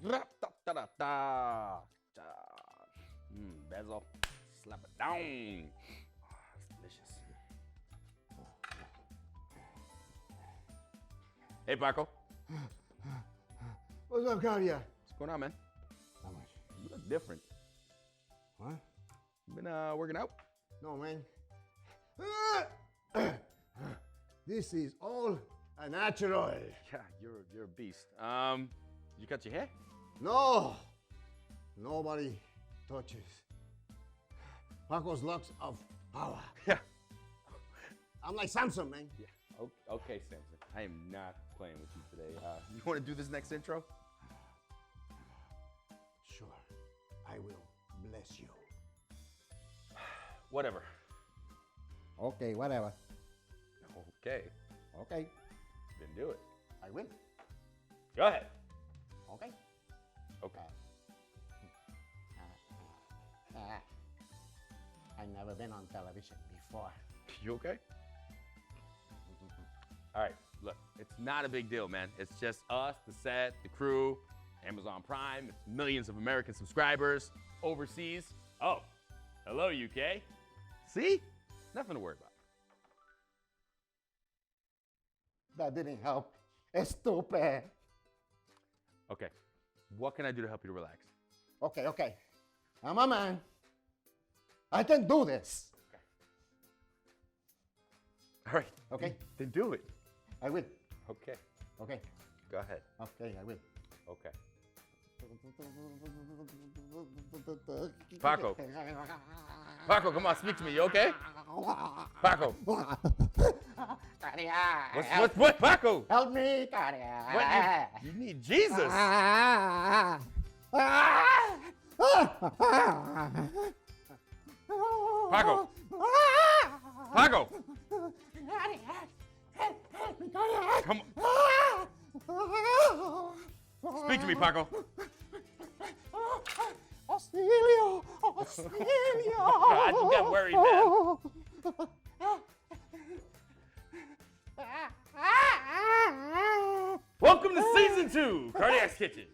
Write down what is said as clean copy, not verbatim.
Da-da-da-da. Basil, slap it down. Oh, it's delicious. Hey, Paco. What's up, Kahdiak? What's going on, man? Not much. You look different. What? You been working out? No, man. This is all a natural. Yeah, you're a beast. You cut your hair? No. Nobody touches Paco's locks of power. Yeah. I'm like Samson, man. Yeah. Okay, Samson. I am not playing with you today. You want to do this next intro? Sure. I will bless you. Whatever. Okay, whatever. Okay. Okay. Then do it. I will. Go ahead. Okay. Okay. I've never been on television before. You okay? All right, look, it's not a big deal, man. It's just us, the set, the crew, Amazon Prime, it's millions of American subscribers, overseas. Oh, hello, UK. See? Nothing to worry about. That didn't help. Stupid. Okay, what can I do to help you to relax? Okay. I'm a man. I can do this. All right. Okay. Then do it. I will. Okay. Okay. Go ahead. Okay, I will. Okay. Paco. Paco, come on, speak to me. You okay? Paco. What? Paco? Help me, Kahdiak. What? You need Jesus. Paco. Paco. Come on. Speak to me, Paco. Auxilio! God, you got worried, man. Welcome to season 2, Kahdiak's Kitchen.